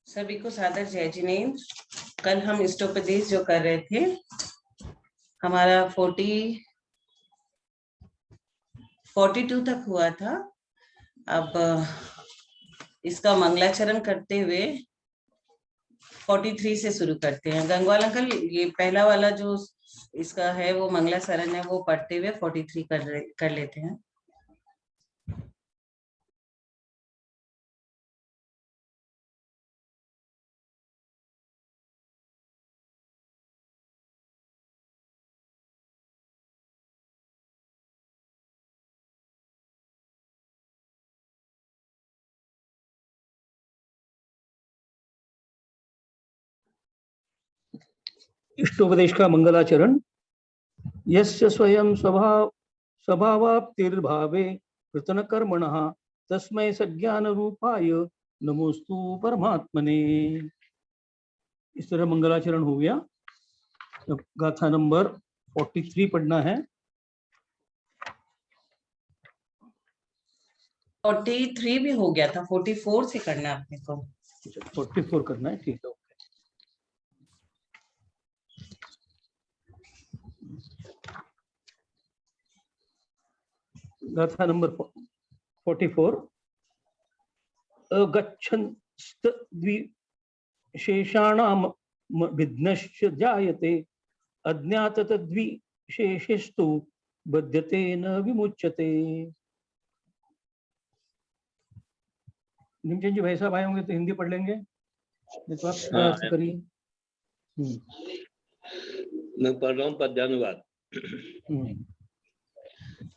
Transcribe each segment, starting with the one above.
सभी को सादर जय जिनेन्द्र। कल हम इष्टोपदेश जो कर रहे थे, हमारा 42 तक हुआ था। अब इसका मंगलाचरण करते हुए 43 से शुरू करते हैं। गंगवाल अंकल, ये पहला वाला जो इसका है वो मंगलाचरण है, वो पढ़ते हुए 43 कर लेते हैं। इष्टोपदेश का मंगलाचरण। यस्य स्वयं स्वभावाप्तिर्भावे कृतन कर्मणः तस्मै सज्ञान रूपाय नमोस्तु परमात्मने। इस तरह मंगलाचरण हो गया। अब गाथा नंबर 43 पढ़ना है। 43 भी हो गया था, 44 से करना है अपने को। 44 करना है, ठीक है। गाथा नंबर 44। अगच्छन्स्त्विशेषाणां विघ्नश्च जायते अज्ञात तद्विशेषस्तु बध्यते न विमुच्यते। निमचंद जी, भाई साहब आए होंगे तो हिंदी पढ़ लेंगे, नहीं तो आप करिए। मैं पढ़ रहा हूँ पद्यानुवाद।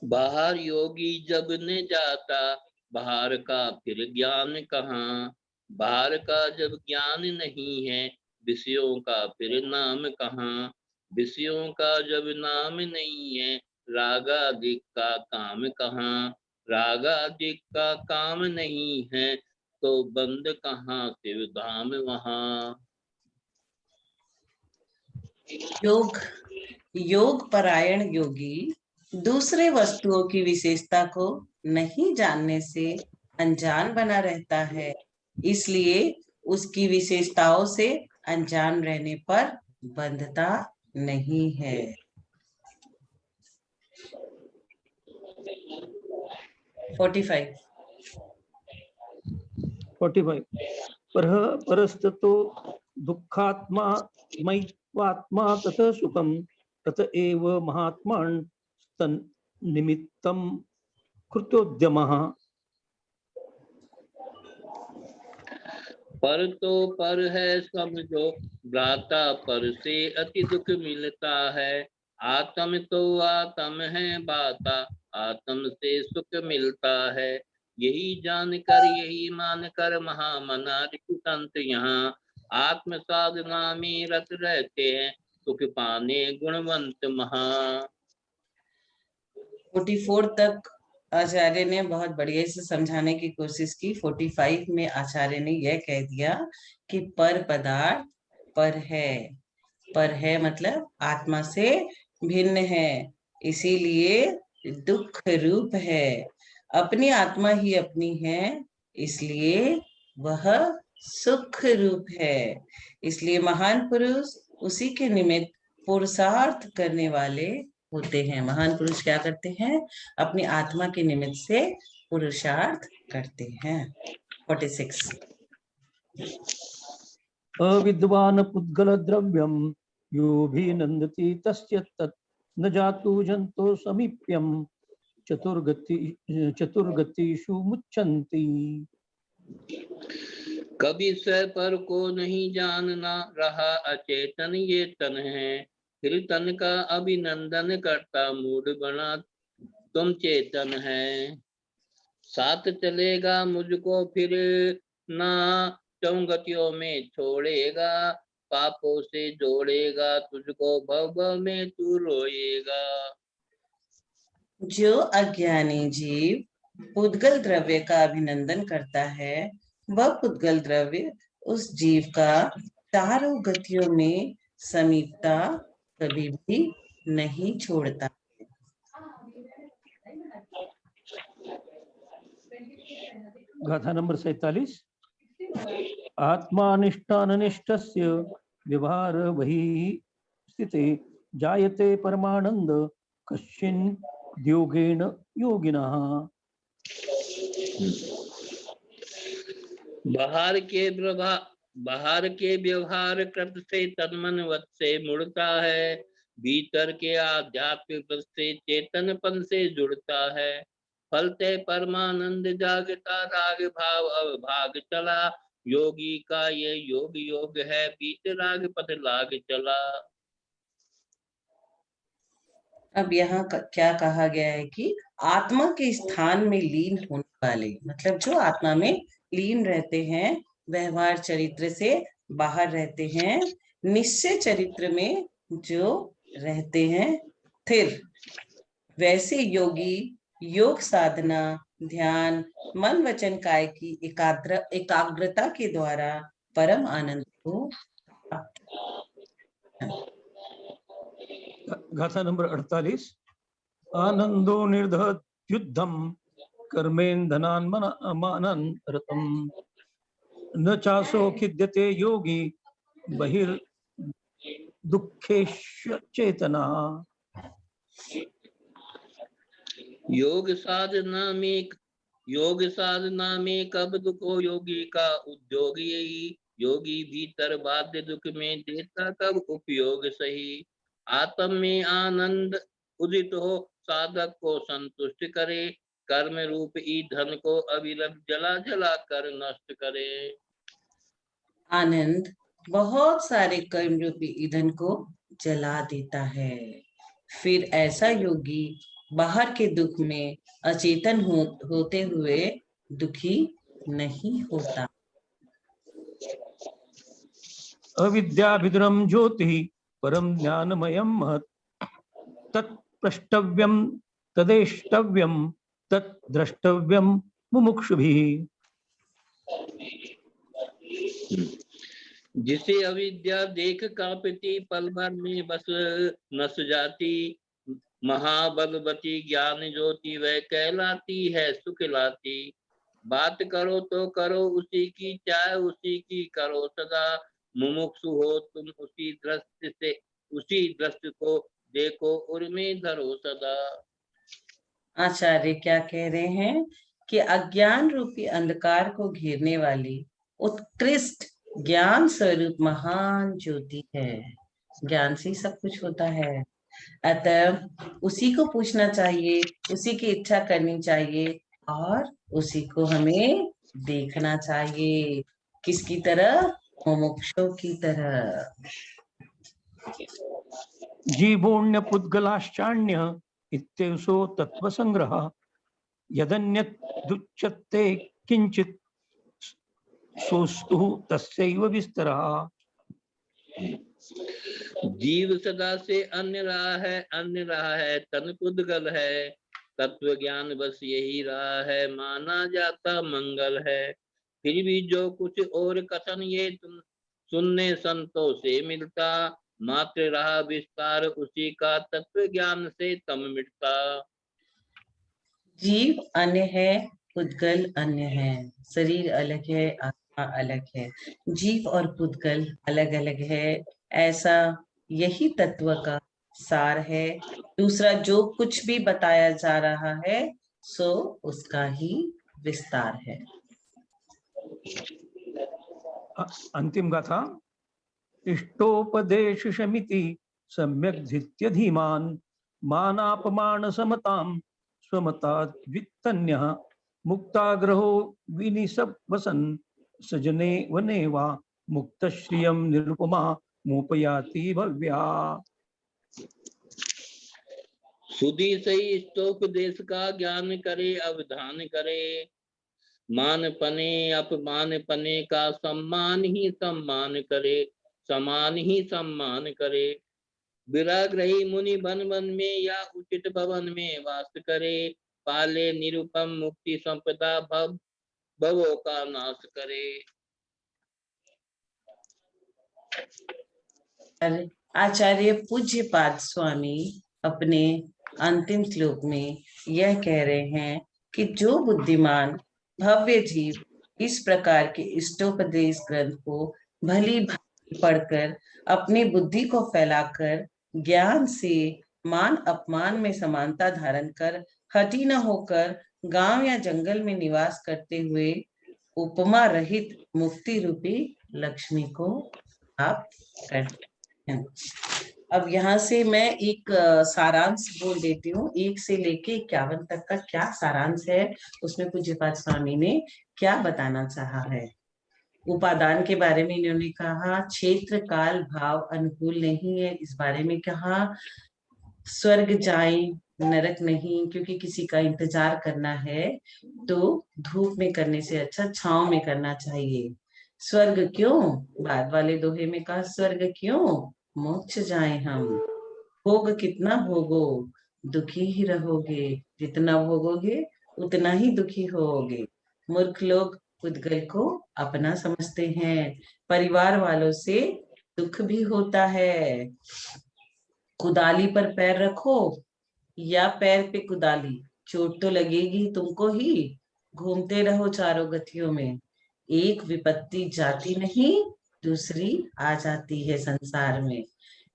बाहर योगी जब न जाता बाहर का फिर ज्ञान कहाँ, बाहर का जब ज्ञान नहीं है विषयों का फिर नाम कहाँ, विषयों का जब नाम नहीं है रागादिक का काम कहाँ, रागादिक का काम नहीं है तो बंद कहाँ शिव धाम वहाँ। योग परायण योगी दूसरे वस्तुओं की विशेषता को नहीं जानने से अनजान बना रहता है, इसलिए उसकी विशेषताओं से अनजान रहने पर बंधता नहीं है। 45 परस्ततो दुःखात्मा मयित्वात्मा ततः सुखम तत एव महात्मान् तन्निमित्तं कृत्योद्यमः। पर तो पर है समझो भ्राता पर से अति दुख मिलता है, आत्म तो आत्म है बाता आत्म से सुख मिलता है, यही जानकर यही मानकर महामना संत यहाँ आत्म साधना में रत रहते हैं सुख पाने गुणवंत महा। 44 तक आचार्य ने बहुत बढ़िया से समझाने की कोशिश की। 45 में आचार्य ने यह कह दिया कि पर पदार्थ पर है मतलब आत्मा से भिन्न है, इसीलिए दुख रूप है। अपनी आत्मा ही अपनी है, इसलिए वह सुख रूप है। इसलिए महान पुरुष उसी के निमित्त पुरुषार्थ करने वाले होते हैं। महान पुरुष क्या करते हैं? अपनी आत्मा के निमित्त से पुरुषार्थ करते हैं। 46 अविद्वान पुद्गल द्रव्यम योभिनन्दति तस्य तत् न जातु जंतो समीप्यम चतुर्गतिषु मुच्यन्ति। कभी स्वयं पर को नहीं जानना रहा अचेतन ये तन है, फिर तन का अभिनंदन करता मूड बना तुम चेतन है, साथ चलेगा मुझको फिर ना चौगतियों में छोड़ेगा, पापों से जोड़ेगा तुझको भव भव में तू रोएगा। जो अज्ञानी जीव पुद्गल द्रव्य का अभिनंदन करता है, वह पुद्गल द्रव्य उस जीव का चारों गतियों में समीपता कभी भी नहीं छोड़ता। गाथा नंबर 47। आत्मानिष्ठाननिष्ठस्य व्यवहार वही स्थिते जायते परमानंद कश्चिन योगेन योगिनः। बाहर के व्यवहार कृत से तन्मन वत से मुड़ता है, भीतर के आध्यात्मिक व्रत से चेतनपन से जुड़ता है। फलते परमानंद जागता राग भाव अवभाग चला, योगी का ये योग है बीत राग पथ लाग चला। अब यहाँ क्या कहा गया है कि आत्मा के स्थान में लीन होने वाले, मतलब जो आत्मा में लीन रहते हैं, व्यवहार चरित्र से बाहर रहते हैं, निश्चय चरित्र में जो रहते हैं स्थिर, वैसे योगी योग साधना, ध्यान, मन वचन काय की एकाग्रता के द्वारा परम आनंद को प्राप्त। गाथा नंबर 48। आनंदो निर्धत युद्धम कर्मेन्धनान् मानन् रतम न चासो खिद्यते योगी बहिर् दुखेश चेतना। योग साधना में कब दुखो योगी का उद्योग यही, योगी भीतर बाध्य दुख में देता कब उपयोग सही। आत्म में आनंद उदित हो साधक को संतुष्ट करे, कर्म रूप ईंधन को अविरत जला जला कर नष्ट करे। आनंद बहुत सारे कर्म रूपी ईंधन को जला देता है, फिर ऐसा योगी बाहर के दुख में अचेतन होते हुए दुखी नहीं होता। अविद्याभिद्रम ज्योति परम ज्ञानमयम महत् तत्प्रष्टव्यम तदेष्टव्यम तद्द्रष्टव्यम मुमुक्षुभिः। जिसे अविद्या देख कांपती पल भर में बस नस जाती, महाबलवती ज्ञान ज्योति वह कहलाती है सुख लाती। बात करो तो करो उसी की, चाहे उसी की करो सदा, मुमुक्षु हो तुम उसी दृष्टि को देखो उर्मे धरो सदा। आचार्य क्या कह रहे हैं कि अज्ञान रूपी अंधकार को घेरने वाली उत्कृष्ट ज्ञान स्वरूप महान ज्योति है। ज्ञान से सब कुछ होता है, अतः उसी को पूछना चाहिए, उसी की इच्छा करनी चाहिए और उसी को हमें देखना चाहिए। किसकी तरह? मुमुक्षु की तरह। जीवोण्य पुद्गलाश्चान्य इत्येषो तत्त्वसंग्रहः यदन्यत् दुच्यते किंचित् सोस्तु तस्यैव विस्तरः। जीव सदा से अन्य रहा है तन पुद्गल है, तत्व ज्ञान बस यही रहा है माना जाता मंगल है। फिर भी जो कुछ और कथन ये तुम सुनने संतों से मिलता, मात्र रहा विस्तार उसी का तत्व ज्ञान से तम मिटता। जीव अन्य है, पुद्गल अन्य है, शरीर अलग है, आत्मा अलग है, जीव और पुद्गल अलग अलग है, ऐसा यही तत्व का सार है। दूसरा जो कुछ भी बताया जा रहा है सो उसका ही विस्तार है। अंतिम गाथा। इष्टोपदेशमिति सम्यक् धृत्य धीमान् मानापमान समतां स्वमताद् वित्तन्यः मुक्ताग्रहो विनिसवसन् सजने वने वा मुक्तश्रियं निरुपमा मोपयाति भव्या। सुधी सही इष्टोपदेश का ज्ञान करे अवधान करे, मान पने अपमान पने का सम्मान ही सम्मान करे, समान ही सम्मान करे। विराग्रही मुनि बन बन में या उचित भवन में वास करे, पाले निरुपम मुक्ति संपदा भवों का नाश करे। आचार्य पूज्यपाद स्वामी अपने अंतिम श्लोक में यह कह रहे हैं कि जो बुद्धिमान भव्य जीव इस प्रकार के इष्टोपदेश ग्रंथ को भली भांति पढ़कर अपनी बुद्धि को फैलाकर ज्ञान से मान अपमान में समानता धारण कर हठी न होकर गांव या जंगल में निवास करते हुए उपमा रहित मुक्ति रूपी लक्ष्मी को प्राप्त करते हैं। अब यहाँ से मैं एक सारांश बोल देती हूँ। 1 से लेके 51 तक का क्या सारांश है, उसमें पूज्यपाद स्वामी ने क्या बताना चाहा है। उपादान के बारे में इन्होंने कहा, क्षेत्र काल भाव अनुकूल नहीं है, इस बारे में कहा। स्वर्ग जाए नरक नहीं, क्योंकि किसी का इंतजार करना है तो धूप में करने से अच्छा छांव में करना चाहिए। स्वर्ग क्यों, बाद वाले दोहे में कहा, स्वर्ग क्यों, मोक्ष जाए हम। भोग कितना भोगो, दुखी ही रहोगे, जितना भोगोगे उतना ही दुखी होगे। मूर्ख लोग पुद्गल को अपना समझते हैं, परिवार वालों से दुख भी होता है। कुदाली पर पैर रखो या पैर पे कुदाली, चोट तो लगेगी तुमको ही। घूमते रहो चारों गतियों में, एक विपत्ति जाती नहीं दूसरी आ जाती है संसार में।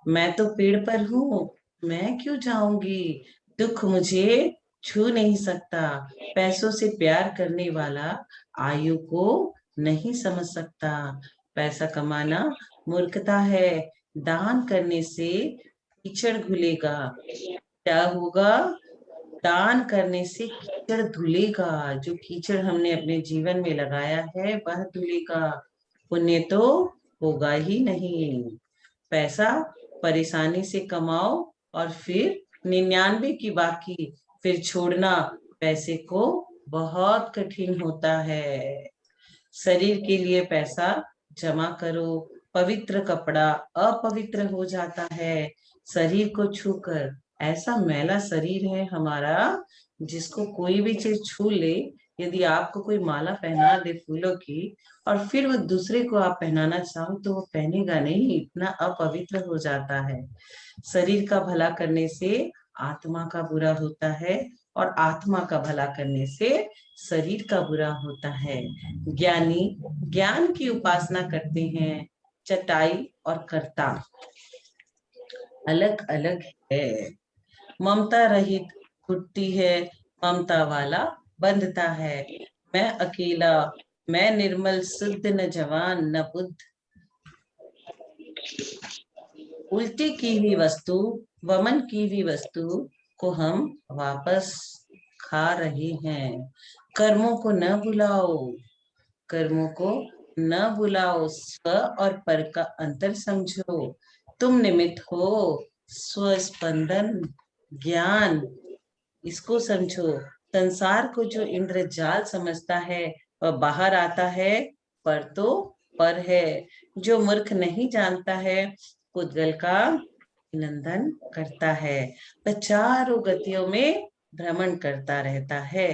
मैं तो पेड़ पर हूँ, मैं क्यों जाऊंगी, दुख मुझे छू नहीं सकता। पैसों से प्यार करने वाला आयु को नहीं समझ सकता। पैसा कमाना मूर्खता है, दान करने से कीचड़ घुलेगा। क्या होगा, दान करने से कीचड़ धुलेगा। जो कीचड़ हमने अपने जीवन में लगाया है वह धुलेगा, पुण्य तो होगा ही नहीं। पैसा परेशानी से कमाओ और फिर 99 की बाकी फिर छोड़ना, पैसे को बहुत कठिन होता है। शरीर के लिए पैसा जमा करो, पवित्र कपड़ा अपवित्र हो जाता है शरीर को छूकर। ऐसा मैला शरीर है हमारा जिसको कोई भी चीज छू ले, यदि आपको कोई माला पहना दे फूलों की और फिर वो दूसरे को आप पहनाना चाहो तो वो पहनेगा नहीं, इतना अपवित्र हो जाता है। शरीर का भला करने से आत्मा का बुरा होता है और आत्मा का भला करने से शरीर का बुरा होता है। ज्ञानी ज्ञान की उपासना करते हैं, चटाई और कर्ता अलग अलग है। ममता रहित घुटती है, ममता वाला बंधता है। मैं अकेला, मैं निर्मल शुद्ध न जवान न बुद्ध। उल्टी की हुई वस्तु, वमन की हुई वस्तु को हम वापस खा रहे हैं। कर्मों को न भुलाओ, कर्मों को न भुलाओ, स्व और पर का अंतर समझो। तुम निमित्त हो, स्वस्पंदन ज्ञान, इसको समझो। संसार को जो इंद्रजाल समझता है वह बाहर आता है, पर तो पर है। जो मूर्ख नहीं जानता है पुद्गल का नंदन करता है, वह चारों गतियों में भ्रमण करता रहता है।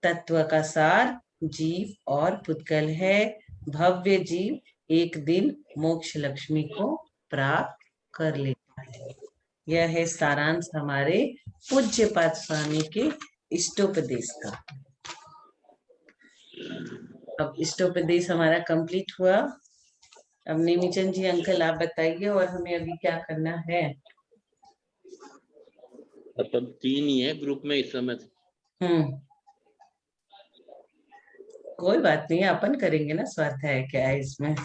तत्व का सार जीव और पुद्गल है। भव्य जीव एक दिन मोक्ष लक्ष्मी को प्राप्त कर लेता है। यह है सारांश हमारे पूज्यपाद स्वामी के इष्टोपदेश का। अब इष्टोपदेश हमारा कंप्लीट हुआ। अब नेमीचंद जी अंकल आप बताइए और हमें अभी क्या करना है। अपन 3 ही है ग्रुप में इस समय। कोई बात नहीं, अपन करेंगे ना, स्वार्थ है क्या है इसमें।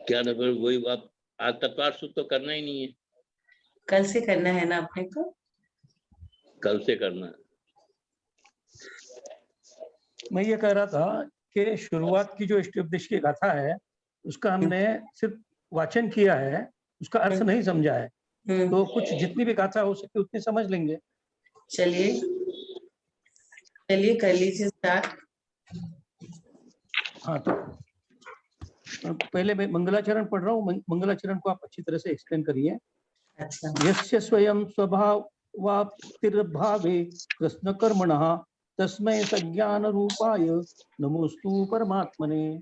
क्या ना, फिर वही बात, आज तत्वार सूत्र तो करना ही नहीं है, कल से करना है ना अपने को, कल से करना है। मैं ये कह रहा था कि शुरुआत की जो इष्टोपदेश की गाथा है उसका हमने सिर्फ वाचन किया है, उसका अर्थ नहीं समझा है। तो कुछ जितनी भी गाथा हो सके उतनी समझ लेंगे। चलिए चलिए कर लीजिए स्टार्ट। हाँ, तो पहले मैं मंगलाचरण पढ़ रहा हूँ, मंगलाचरण को आप अच्छी तरह से एक्सप्लेन करिए। अच्छा। यस्य स्वयं स्वभावाप्तिर्भावे कृष्ण कर्मणः तस्मै सज्ञान रूपाय नमोस्तु परमात्मने।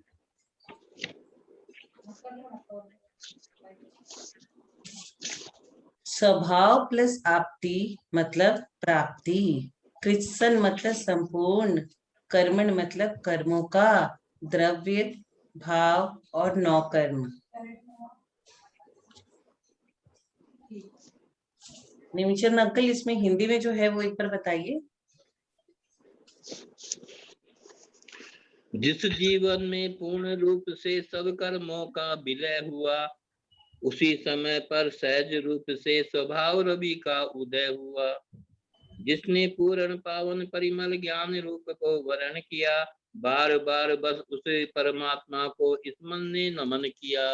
स्वभाव प्लस आपति मतलब प्राप्ति। कृत्सन मतलब संपूर्ण, कर्मण मतलब कर्मों का, द्रव्य, भाव और नौकर्म। निमिचंद अंकल, इसमें हिंदी में जो है वो एक बार बताइए। जिस जीवन में पूर्ण रूप से सब कर्मों का विलय हुआ, उसी समय पर सहज रूप से स्वभाव रवि का उदय हुआ। जिसने पूर्ण पावन परिमल ज्ञान रूप को वर्ण किया, बार बार बस उसे परमात्मा को स्मरण नमन किया।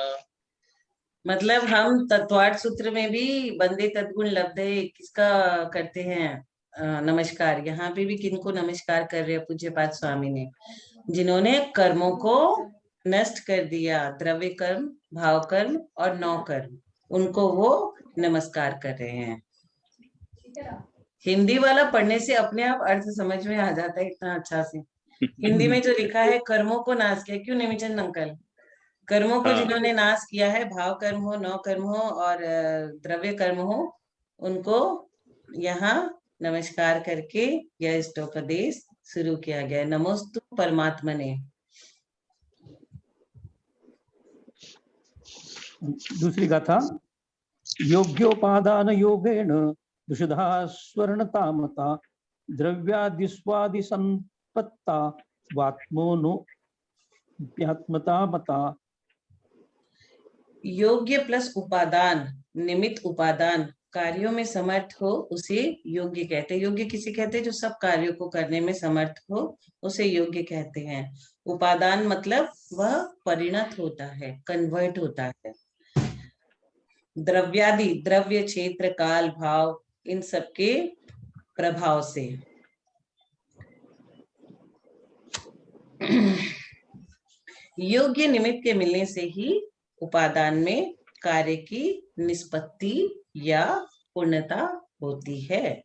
मतलब हम तत्वार्थ सूत्र में भी बंदे तद्गुण लब्धे किसका करते हैं नमस्कार। यहाँ पे भी किनको नमस्कार कर रहे हैं पूज्यपाद स्वामी ने, जिन्होंने कर्मों को नष्ट कर दिया, द्रव्य कर्म, भाव कर्म और नौ कर्म, उनको वो नमस्कार कर रहे हैं। हिंदी वाला पढ़ने से अपने आप अर्थ समझ में आ जाता है इतना अच्छा से। हिंदी में जो लिखा है कर्मों को नाश किया, क्यों निमिचंद अंकल? कर्मों को जिन्होंने नाश किया है, भाव कर्म हो, नौ कर्म हो और द्रव्य कर्म हो, उनको यहाँ नमस्कार करके यह इष्टोपदेश शुरू किया गया। नमोस्तु परमात्मने। दूसरी गाथा, योग्योपादान योगेन दुषधा स्वर्णतामता द्रव्यादिस्वादि संपत्ता वात्मोनु व्यात्मता मता। योग्य प्लस उपादान, निमित्त उपादान, कार्यों में समर्थ हो उसे योग्य कहते हैं। योग्य किसे कहते हैं? जो सब कार्यों को करने में समर्थ हो उसे योग्य कहते हैं। उपादान मतलब वह परिणत होता है, कन्वर्ट होता है। द्रव्यादि, द्रव्य, क्षेत्र, काल, भाव, इन सबके प्रभाव से। योग्य निमित्त के मिलने से ही उपादान में कार्य की निष्पत्ति या पूर्णता होती है।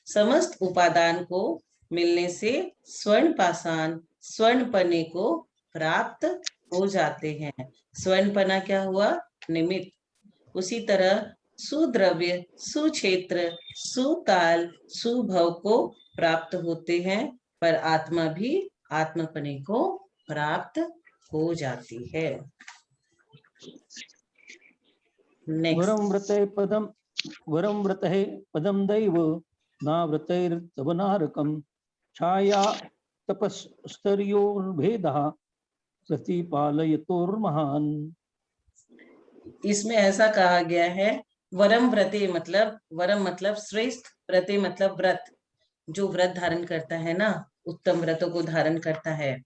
समस्त उपादान को मिलने से स्वर्ण पाषाण, स्वर्ण पने को प्राप्त हो जाते हैं। स्वर्ण पना क्या हुआ? निमित्त। उसी तरह सुद्रव्य, सुक्षेत्र, सुकाल, सुभव को प्राप्त होते हैं, पर आत्मा भी आत्मपने को प्राप्त हो जाती है। वरम व्रते पदम दैव ना व्रतैर्तव नारकम छाया तपस्तर्योर्भेदः प्रतिपालयतोर्महान्। इसमें ऐसा कहा गया है, वरम व्रते मतलब, वरम मतलब श्रेष्ठ, व्रते मतलब व्रत, जो व्रत धारण करता है ना, उत्तम व्रतों को धारण करता है।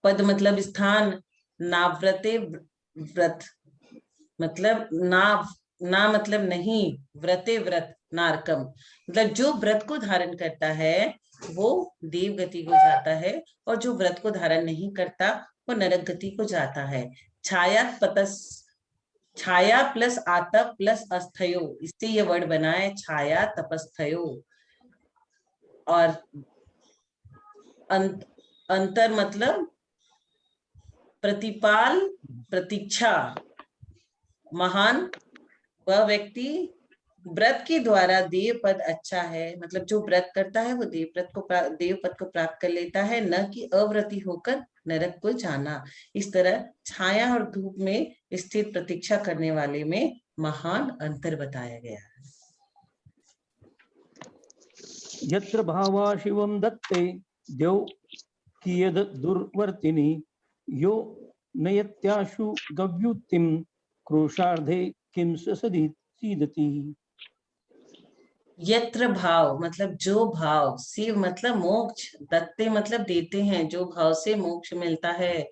पद मतलब स्थान, नाव्रते व्रत मतलब नाव, ना मतलब नहीं, व्रते व्रत, नारकम मतलब जो व्रत को धारण करता है वो देव गति को जाता है, और जो व्रत को धारण नहीं करता वो नरक गति को जाता है। छाया पतस, छाया प्लस आतप प्लस अस्थयो, इससे ये वर्ड बना है छाया तपस्थयो। और अंतर मतलब प्रतिपाल, प्रतीक्षा। महान वह व्यक्ति व्रत के द्वारा देव पद अच्छा है, मतलब जो व्रत करता है वो देव पद को प्राप्त कर लेता है, न कि अव्रती होकर नरक को जाना। इस तरह छाया और धूप में स्थित प्रतीक्षा करने वाले में महान अंतर बताया गया है। यत्र भावा शिवम दत्ते देव कियद दुर्वर्तिनी यो नयत्याशु गव्युत्तिम क्रोशार्धे किम सदी सीदति। यत्र भाव मतलब जो भाव, शिव मतलब मोक्ष, दत्ते मतलब देते हैं, जो भाव से मोक्ष मिलता है,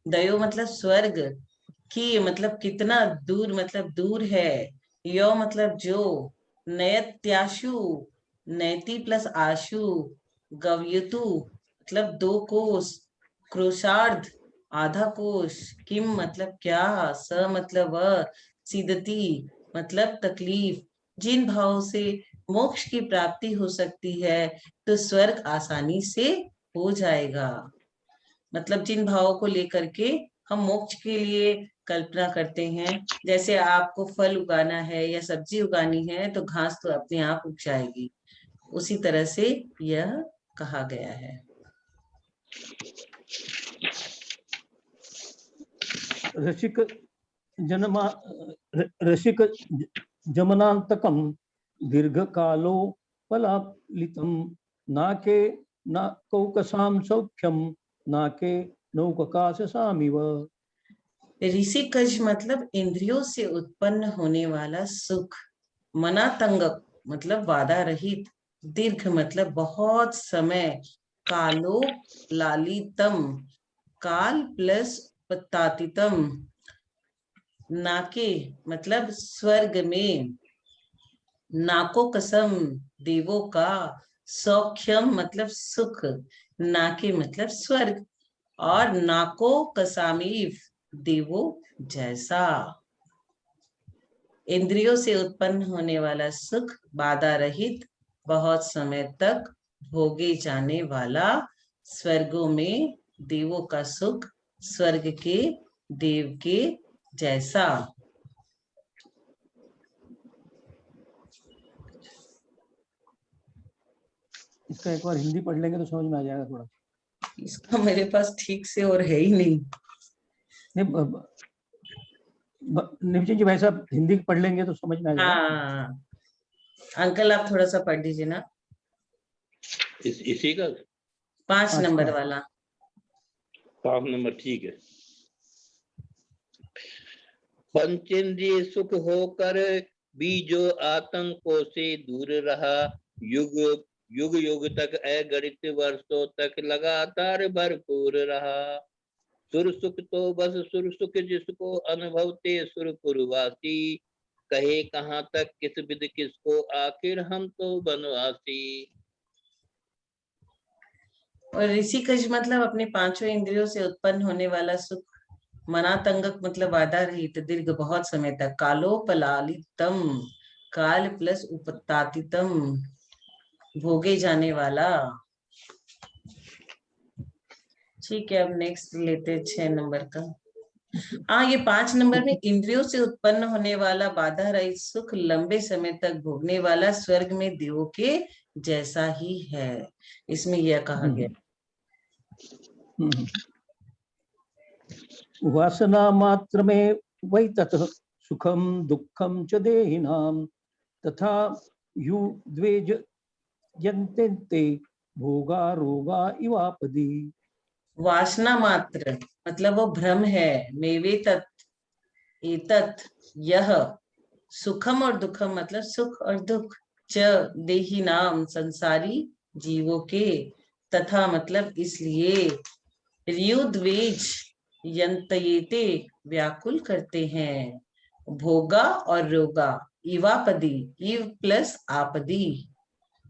दयो मतलब स्वर्ग, की मतलब कितना दूर मतलब दूर है, यो मतलब जो, नयत्याशु नैति प्लस आशु, गव्यतु मतलब 2 कोस, क्रोशार्ध आधा कोश, किम मतलब क्या, स मतलब वह, सिद्धति मतलब तकलीफ। जिन भावों से मोक्ष की प्राप्ति हो सकती है तो स्वर्ग आसानी से हो जाएगा। मतलब जिन भावों को लेकर के हम मोक्ष के लिए कल्पना करते हैं, जैसे आपको फल उगाना है या सब्जी उगानी है तो घास तो अपने आप उग जाएगी, उसी तरह से यह कहा गया है। रसिक जनमा रसिक जमनांतकम दीर्घकालो पलालितम नाके न कौकसाम सौख्यम नाके नौककाश सामिव। ऋषिकज मतलब इंद्रियों से उत्पन्न होने वाला सुख, मनातंगक मतलब वादा रहित, दीर्घ मतलब बहुत समय, कालो लालितम काल प्लस पत्तातितम, नाके मतलब स्वर्ग में, नाको कसम देवों का, सौख्यम मतलब सुख, नाके मतलब स्वर्ग, और नाको कसामीव देवो जैसा। इंद्रियों से उत्पन्न होने वाला सुख, बाधा रहित, बहुत समय तक भोगे जाने वाला, स्वर्गों में देवों का सुख, स्वर्ग के देव के जैसा। इसका एक बार हिंदी पढ़ लेंगे तो समझ में आ जाएगा थोड़ा। इसका मेरे पास ठीक से और है ही नहीं। नितिन जी भाई साहब हिंदी पढ़ लेंगे तो समझ में आ जाएगा। हाँ अंकल आप थोड़ा सा पढ़ दीजिए ना। इसी का 5 नंबर वाला। 5 नंबर ठीक है। पंचेंद्रिय सुख होकर भी जो आतंकों से दूर रहा, युग युग युग तक अगणित वर्षों तक लगातार भरपूर रहा। सुर सुख तो बस सुर सुख जिसको अनुभवते सुरपुरवासी, कहे कहाँ तक किस विध किसको आखिर हम तो बनवासी। और ऋषिकज मतलब अपने 5 इंद्रियों से उत्पन्न होने वाला सुख, मनातंगक मतलब वादा रहित, दीर्घ बहुत समय तक, कालोपलालितम काल प्लस उपतातितम भोगे जाने वाला। ठीक है अब नेक्स्ट लेते 6 नंबर का। हाँ ये 5 नंबर में इंद्रियों से उत्पन्न होने वाला बाधा रहित सुख, लंबे समय तक भोगने वाला, स्वर्ग में देवों के जैसा ही है, इसमें यह कहा गया। वासना मात्र में वै ततः सुखम दुखम च देहिनाम तथा यु द्वेज यन्ते भोगा रोगा इवापदी। वासना मात्र मतलब वो भ्रम है, मेवे तत् एतत् यह, सुखम और दुखम मतलब सुख और दुख, च देही नाम संसारी जीवों के, तथा मतलब इसलिए, र्युद्वेज यंतयेते व्याकुल करते हैं, भोगा और रोगा, इवापदी इव प्लस आपदी,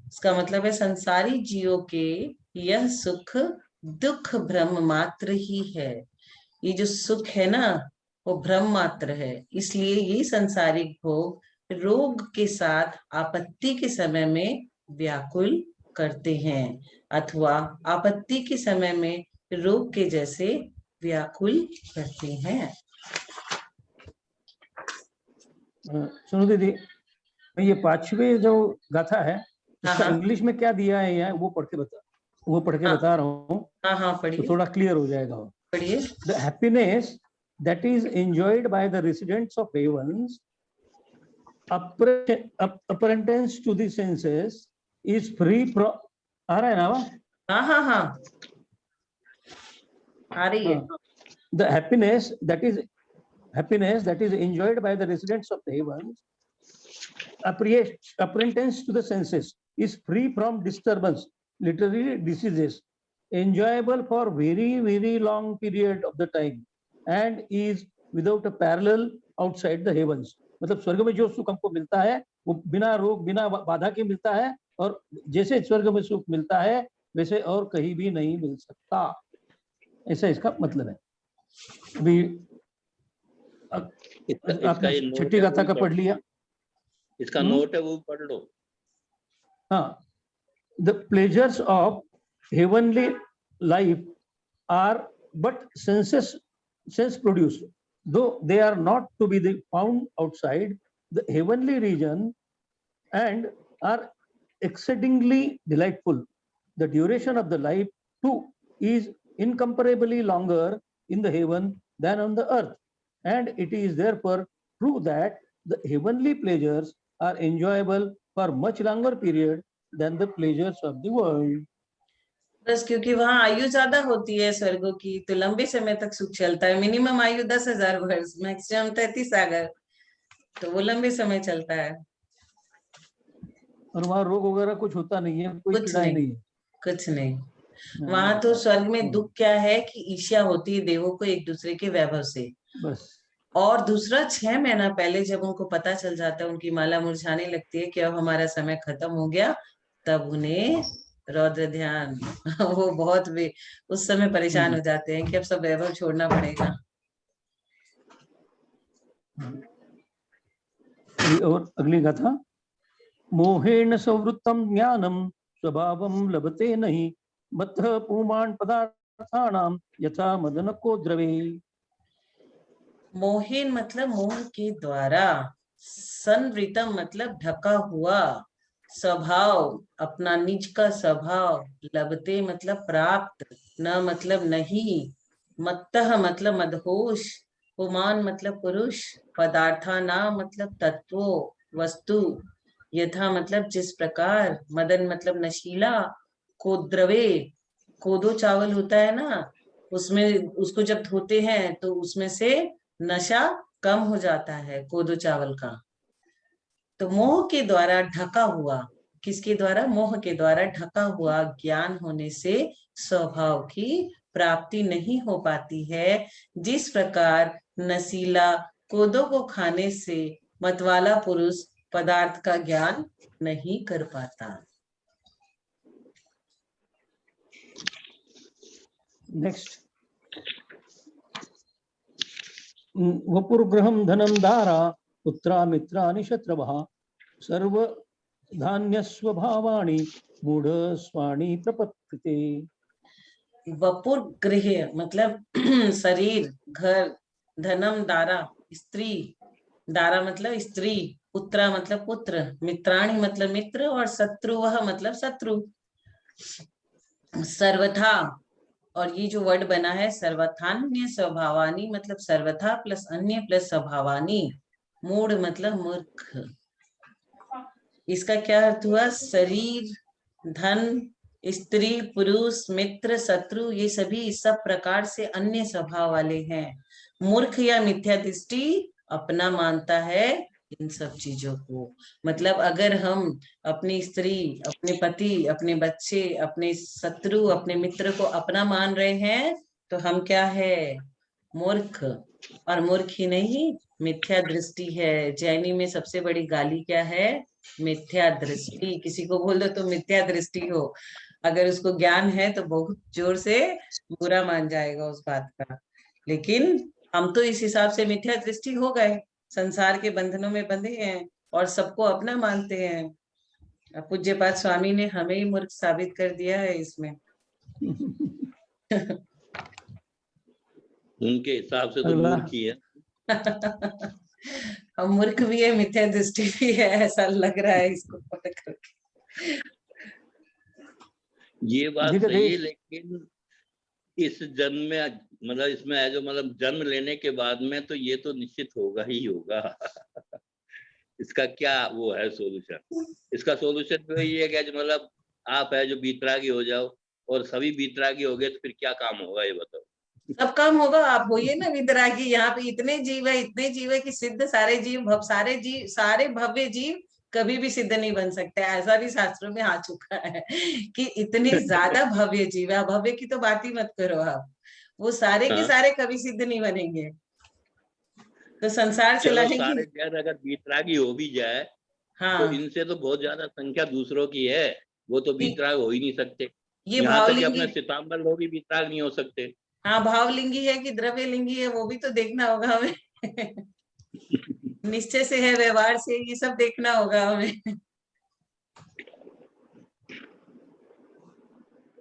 इसका मतलब है संसारी जीवों के यह सुख दुख भ्रम मात्र ही है। ये जो सुख है ना वो भ्रम मात्र है, इसलिए ये संसारिक भोग रोग के साथ आपत्ति के समय में व्याकुल करते हैं, अथवा आपत्ति के समय में रोग के जैसे व्याकुल करते हैं। सुनो दीदी, ये 5वें जो गाथा है उसका इंग्लिश में क्या दिया है यहाँ वो पढ़ के बता रहा हूँ। हाँ पढ़िए तो थोड़ा क्लियर हो जाएगा। पढ़िए। The happiness that is enjoyed by the residents of heavens, apparent to the senses, is free from। आ रहा है ना? हाँ आ रही है। The happiness that is enjoyed by the residents of the heavens, apparent to the senses, is free from disturbance, literally diseases, enjoyable for very very long period of the time, and is without a parallel outside the heavens। मतलब स्वर्ग में जो सुख हमको मिलता है वो बिना रोग बिना बाधा के मिलता है, और जैसे स्वर्ग में सुख मिलता है वैसे और कहीं भी नहीं मिल सकता, ऐसा इसका मतलब है। अभी आपने छठी गाथा का पढ़ लिया, इसका नोट है वो पढ़ लो। हाँ, the pleasures of heavenly life are but sense produced, though they are not to be found outside the heavenly region, and are exceedingly delightful. The duration of the life too is incomparably longer in the heaven than on the earth, and it is therefore true that the heavenly pleasures are enjoyable for much longer period than the pleasures of the world. बस क्योंकि वहां आयु ज्यादा होती है स्वर्गों की, तो लंबे समय तक सुख चलता है। मिनिमम आयु 10,000 वर्ष, मैक्सिमम 33 सागर, तो वो लंबे समय चलता है। और वहाँ रोग वगैरह कुछ होता नहीं है, कोई कुछ पीड़ाएं नहीं है। कुछ नहीं। वहां तो स्वर्ग में दुख क्या है कि ईर्ष्या होती है देवों को एक दूसरे के वैभव से, बस। और दूसरा 6 महीना पहले जब उनको पता चल जाता है, उनकी माला मुरझाने लगती है कि अब हमारा समय खत्म हो गया, तब उन्हें रौद्र ध्यान वो बहुत उस समय परेशान हो जाते हैं कि अब सब वैभव छोड़ना पड़ेगा। और अगली गाथा, मोहेन संवृत्तम ज्ञानम स्वभावम लभते नहीं, मत्तः पुमान् पदार्थानाम यथा मदन को द्रवे। मोहेन मतलब मोह के द्वारा, संवृतम मतलब ढका हुआ, स्वभाव अपना निज का स्वभाव, लभते मतलब प्राप्त, न मतलब नहीं, मत्तः मतलब मदहोश, पुमान मतलब पुरुष, पदार्था नाम मतलब तत्वों वस्तु, यथा मतलब जिस प्रकार, मदन मतलब नशीला, कोद्रवे कोदो चावल होता है ना, उसमें उसको जब धोते हैं तो उसमें से नशा कम हो जाता है कोदो चावल का। तो मोह के द्वारा ढका हुआ, किसके द्वारा? मोह के द्वारा ढका हुआ ज्ञान होने से स्वभाव की प्राप्ति नहीं हो पाती है। जिस प्रकार नशीला कोदो को खाने से मतवाला पुरुष पदार्थ का ज्ञान नहीं कर पाता। नेक्स्ट, वपुर्ग्रहम धनम दारा पुत्रा मित्राणि शत्रवः सर्व धान्य स्वभावाणि मूढ़ स्वाणी प्रपत्ति। वपुर गृह मतलब शरीर, घर, धनम दारा स्त्री, दारा मतलब स्त्री, पुत्रा मतलब पुत्र, मित्राणी मतलब मित्र, और शत्रुवः मतलब शत्रु। सर्वथा, और ये जो वर्ड बना है सर्वथान्य स्वभावानी मतलब सर्वथा प्लस अन्य प्लस स्वभावानी, मूढ़ मतलब मूर्ख। इसका क्या अर्थ हुआ? शरीर, धन, स्त्री, पुरुष, मित्र, शत्रु, ये सभी सब प्रकार से अन्य स्वभाव वाले हैं। मूर्ख या मिथ्या दृष्टि अपना मानता है इन सब चीजों को। मतलब अगर हम अपनी स्त्री, अपने पति, अपने बच्चे, अपने शत्रु, अपने मित्र को अपना मान रहे हैं तो हम क्या है? मूर्ख। और मूर्ख ही नहीं, मिथ्या दृष्टि है। जैनी में सबसे बड़ी गाली क्या है? मिथ्या दृष्टि। किसी को बोल दो तो मिथ्या दृष्टि हो, अगर उसको ज्ञान है तो बहुत जोर से बुरा मान जाएगा उस बात का। लेकिन हम तो इस हिसाब से मिथ्या दृष्टि हो गए, संसार के बंधनों में बंधे हैं और सबको अपना मानते हैं। पूज्यपाद स्वामी ने हमें ही मूर्ख साबित कर दिया है इसमें। उनके हिसाब से तो मूर्ख ही है। हम मूर्ख भी है, मिथ्या दृष्टि भी है, ऐसा लग रहा है इसको पढ़ करके। ये बात सही है, लेकिन इस जन्म में मतलब इसमें है जो मतलब जन्म लेने के बाद में तो ये तो निश्चित होगा ही होगा। इसका क्या वो है सोल्यूशन? इसका सोल्यूशन तो ये है कि मतलब आप है जो बीतरागी हो जाओ, और सभी बीतरागी हो गए तो फिर क्या काम होगा ये बताओ। सब काम होगा, आप होइए ना वितरागी। यहाँ पे इतने जीव है कि सिद्ध सारे जीव, सारे भव्य जीव कभी भी सिद्ध नहीं बन सकते, ऐसा भी शास्त्रों में आ चुका है कि इतने ज्यादा भव्य जीव है। भव्य की तो बात ही मत करो आप, वो सारे के सारे कभी सिद्ध नहीं बनेंगे। तो संसार से सारे जैन अगर बीतरागी हो भी जाए, हाँ, तो इनसे तो बहुत ज्यादा संख्या दूसरों की है, वो तो बीतराग हो ही नहीं सकते। ये यहाँ तक कि अपने सितंबर लोग भी बीतराग नहीं हो सकते। हाँ, भावलिंगी है कि द्रव्य लिंगी है वो भी तो देखना होगा हमें। निश्चय से है, व्यवहार से, ये सब देखना होगा हमें।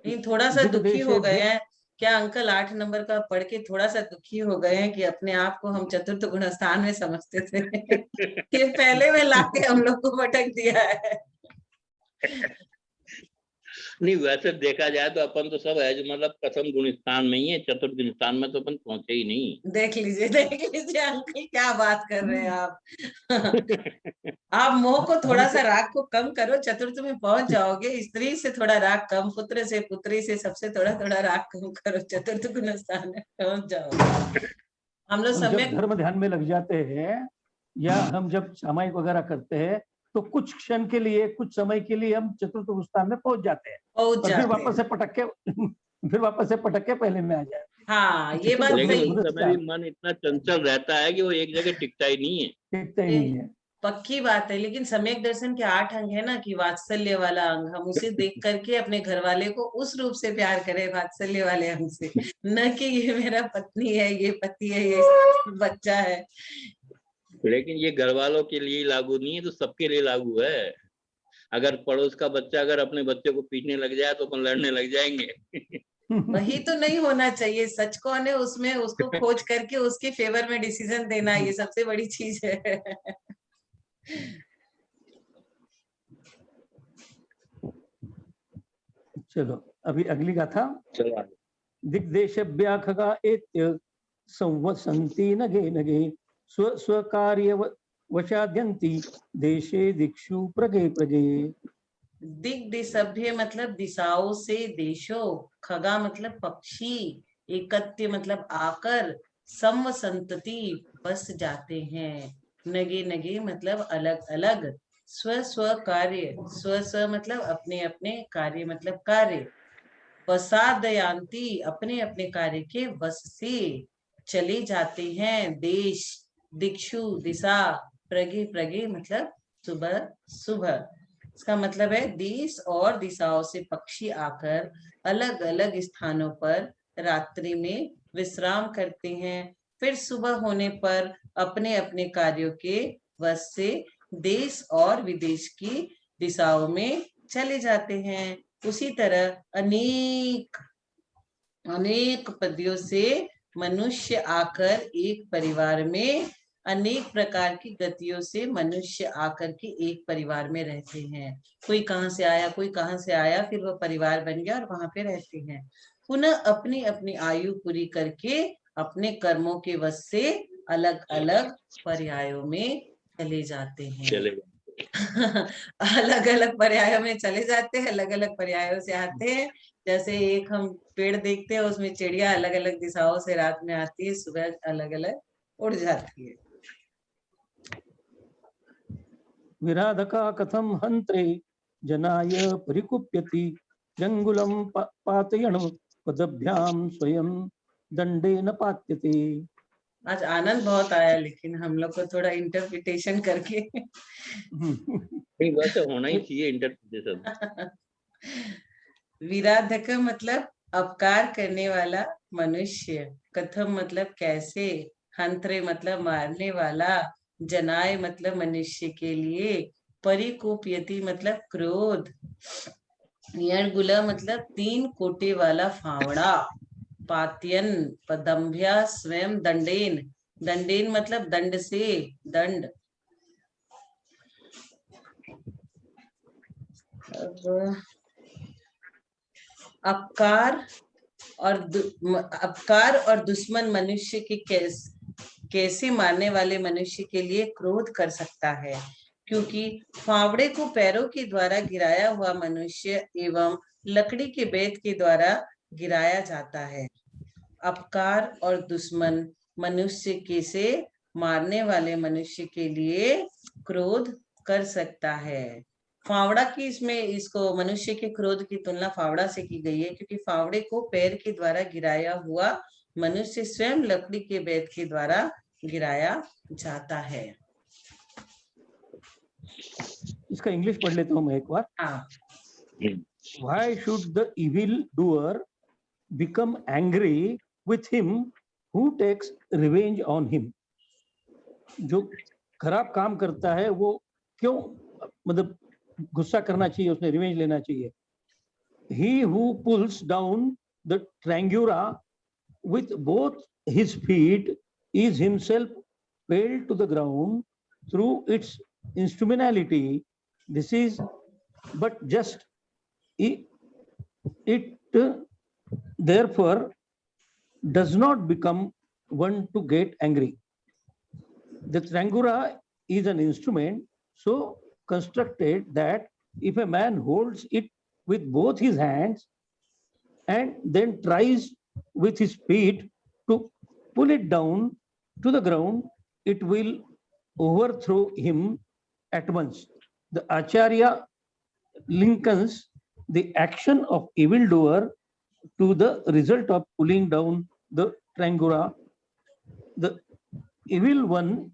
नहीं, थोड़ा सा दुखी हो गए हैं क्या अंकल? 8 नंबर का पढ़ के थोड़ा सा दुखी हो गए हैं कि अपने आप को हम चतुर्थ गुण स्थान में समझते थे। ये पहले में लाके हम लोग को भटक दिया है। नहीं, वैसे देखा जाए तो अपन तो सब है जो मतलब प्रथम गुण स्थान में ही है, चतुर्थ गुण स्थान में तो अपन पहुंचे ही नहीं। देख लीजिए अंकल, क्या बात कर रहे हैं आप। आप मोह को थोड़ा सा, राग को कम करो, चतुर्थ में पहुंच जाओगे। स्त्री से थोड़ा राग कम, पुत्र से, पुत्री से, सबसे थोड़ा थोड़ा राग कम करो, चतुर्थ गुण स्थान में पहुंच जाओगे। हम लोग जब धर्म ध्यान में लग जाते हैं या हम जब सामायिक वगैरह करते हैं तो कुछ क्षण के लिए, कुछ समय के लिए हम चतुर्थ स्थान में पहुंच जाते हैं और फिर वापस से पटक के पहले में आ जाए। हाँ, ये बात लेकिन सही। उस समय भी मन इतना चंचल रहता है कि वो एक जगह टिकता ही नहीं है। टिकता ही नहीं है, पक्की बात है। लेकिन सम्यक दर्शन के 8 अंग है ना, कि वात्सल्य वाला अंग, हम उसे देख करके अपने घर वाले को उस रूप से प्यार करें, वात्सल्य वाले अंग से, न कि ये मेरा पत्नी है, ये पति है, ये बच्चा है। लेकिन ये घर वालों के लिए लागू नहीं है, तो सबके लिए लागू है। अगर पड़ोस का बच्चा अगर अपने बच्चे को पीटने लग जाए तो अपन लड़ने लग जाएंगे। वही तो नहीं होना चाहिए। सच कौन है उसमें, उसको खोज करके उसके फेवर में डिसीजन देना, ये सबसे बड़ी चीज है। चलो अभी अगली गाथा। चलो, दिग्देशभ्याखगा एत्य संवसन्ति नगे नगे स्व स्वकार्य वशाद्यन्ति देशे दिक्षु प्रगे प्रगे। दिग्दिसभ्य मतलब दिशाओं से, देशों, खगा मतलब पक्षी, एकत्य मतलब आकर, संवसंतति बस जाते हैं, नगे नगे मतलब अलग अलग, स्व स्व कार्य, स्व स्व मतलब अपने अपने, कार्य मतलब कार्य, वसादयांति अपने अपने कार्य के वश से चले जाते हैं, देश, दिक्षु दिशा, प्रगे प्रगे मतलब सुबह सुबह। इसका मतलब है देश और दिशाओं से पक्षी आकर अलग अलग स्थानों पर रात्रि में विश्राम करते हैं, फिर सुबह होने पर अपने अपने कार्यों के वश से देश और विदेश की दिशाओं में चले जाते हैं। उसी तरह अनेक अनेक पदियों से मनुष्य आकर एक परिवार में, अनेक प्रकार की गतियों से मनुष्य आकर के एक परिवार में रहते हैं। कोई कहाँ से आया, कोई कहाँ से आया, फिर वह परिवार बन गया और वहां पे रहते हैं। पुनः अपनी अपनी आयु पूरी करके अपने कर्मों के वश से अलग अलग पर्यायों में चले जाते हैं। अलग अलग पर्यायों में चले जाते हैं, अलग अलग पर्यायों से आते हैं। जैसे एक हम पेड़ देखते हैं, उसमें चिड़िया अलग अलग दिशाओं से रात में आती है, सुबह अलग अलग उड़ जाती है। विराधका कथम हंत्रे जनाय परिकुप्यति जंगुलम पातयन पदभ्याम स्वयं दंडेन पात्यते। आज आनंद बहुत आया, लेकिन हम लोग को थोड़ा इंटरप्रिटेशन करके नहीं, वैसे होना ही चाहिए इंटरप्रिटेशन। विराधक मतलब अपकार करने वाला मनुष्य, कथम मतलब कैसे, हंत्रे मतलब मारने वाला, जनाय मतलब मनुष्य के लिए, परिकोपयति मतलब क्रोध, यणगुला मतलब 3 कोटे वाला फावड़ा, पात्यन पदम्भ्या स्वयं दंडेन, दंडेन मतलब दंड से, दंड। अपकार और दुश्मन मनुष्य के कैसे मारने वाले मनुष्य के लिए क्रोध कर सकता है, क्योंकि फावड़े को पैरों के द्वारा गिराया हुआ मनुष्य एवं लकड़ी के बेत के द्वारा गिराया जाता है। अपकार और दुश्मन मनुष्य के से मारने वाले मनुष्य के लिए क्रोध कर सकता है। फावड़ा की इसमें इसको मनुष्य के क्रोध की तुलना फावड़ा से की गई है, क्योंकि फावड़े को पैर के द्वारा गिराया हुआ मनुष्य स्वयं लकड़ी के बेत के द्वारा गिराया जाता है। इसका इंग्लिश पढ़ लेता हूँ मैं एक बार। हाँ। Why should the evil doer become angry with him who takes revenge on him? जो खराब काम करता है वो क्यों मतलब गुस्सा करना चाहिए, उसने रिवेंज लेना चाहिए। He who pulls down the triangura with both his feet is himself felled to the ground through its instrumentality. This is but just it therefore does not become one to get angry. The Trangura is an instrument so constructed that if a man holds it with both his hands and then tries with his feet to pull it down to the ground, it will overthrow him at once. The Acharya linkens the action of evildoer to the result of pulling down the Trangura. The evil one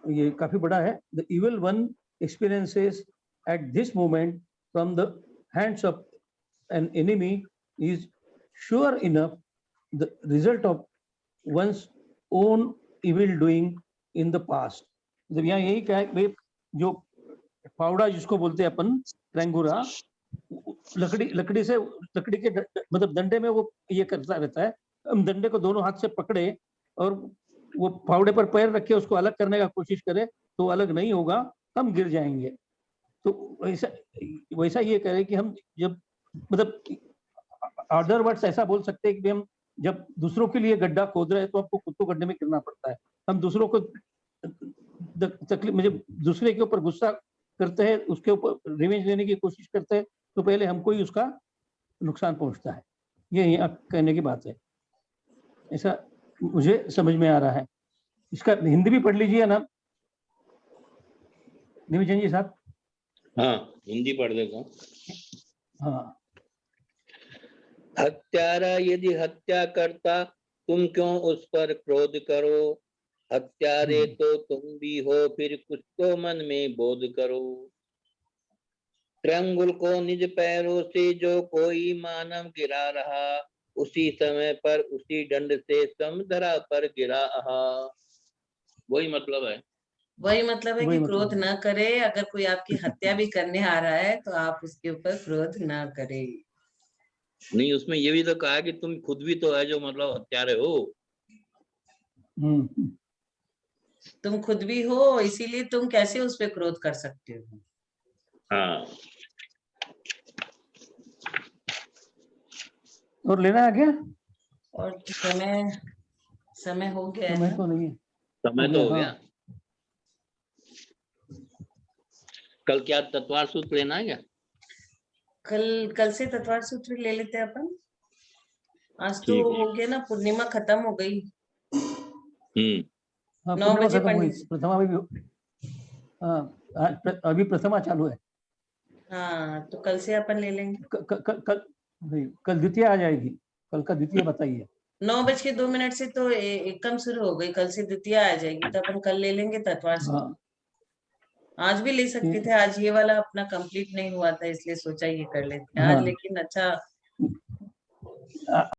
ये काफी बड़ा है. The evil one experiences at this moment from the hands of an enemy is sure enough the result of one's own evil doing in the past. जब यहाँ यही क्या है, जो फावड़ा जिसको बोलते हैं अपन ट्रैंगुरा, लकड़ी के मतलब डंडे में वो ये करता रहता है. हम डंडे को दोनों हाथ से पकड़े और वो फावड़े पर पैर रखे उसको अलग करने का कोशिश करे तो अलग नहीं होगा, हम गिर जाएंगे. तो वैसा ये कह रहे कि हम जब मतलब अदर वर्ड्स ऐसा बोल सकते हैं कि हम जब दूसरों के लिए गड्ढा खोद रहे हैं तो आपको खुद को गड्ढे में गिरना पड़ता है. हम दूसरों को तकलीफ मतलब दूसरे के ऊपर गुस्सा करते हैं, उसके ऊपर रिवेंज लेने की कोशिश करते हैं तो पहले हमको ही उसका नुकसान पहुंचता है. ये यहाँ कहने की बात है, ऐसा मुझे समझ में आ रहा है. इसका हिंदी भी पढ़ लीजिए ना निविचंद जी साहब. हाँ, हिंदी पढ़ देता हूँ. हाँ. हत्यारा यदि हत्या करता तुम क्यों उस पर क्रोध करो, हत्यारे तो तुम भी हो फिर कुछ तो मन में बोध करो. ट्रंगुल को निज पैरों से जो कोई मानव गिरा रहा, उसी समय पर उसी दंड से समधरा पर गिरा आहा. वही मतलब है. वही मतलब है कि क्रोध न करे. अगर कोई आपकी हत्या भी करने आ रहा है तो आप उसके ऊपर क्रोध न करे. नहीं, उसमें ये भी तो कहा कि तुम खुद भी तो है जो मतलब हत्यारे हो. तुम खुद भी हो, इसीलिए तुम कैसे उस पर क्रोध कर सकते हो. हाँ. और लेना है क्या? और समय हो गया है. समय तो नहीं है. समय तो हो गया. कल क्या तत्वार सूत्र लेना है क्या? कल से तत्वार सूत्र ले लेते हैं अपन. आज तो हो गया ना, पूर्णिमा खत्म हो गई. 9 बजे प्रथमा अभी प्रथमा चालू है. हाँ, तो कल से अपन ले लेंगे. कल द्वितीय आ जाएगी. कल का द्वितीय बताइए. 9:02 से तो एकदम शुरू हो गई. कल से द्वितीय आ जाएगी तो अपन कल ले लेंगे तत्वार सूत्र. आज भी ले सकते थे. आज ये वाला अपना कंप्लीट नहीं हुआ था इसलिए सोचा ये कर लेते हैं आज. लेकिन अच्छा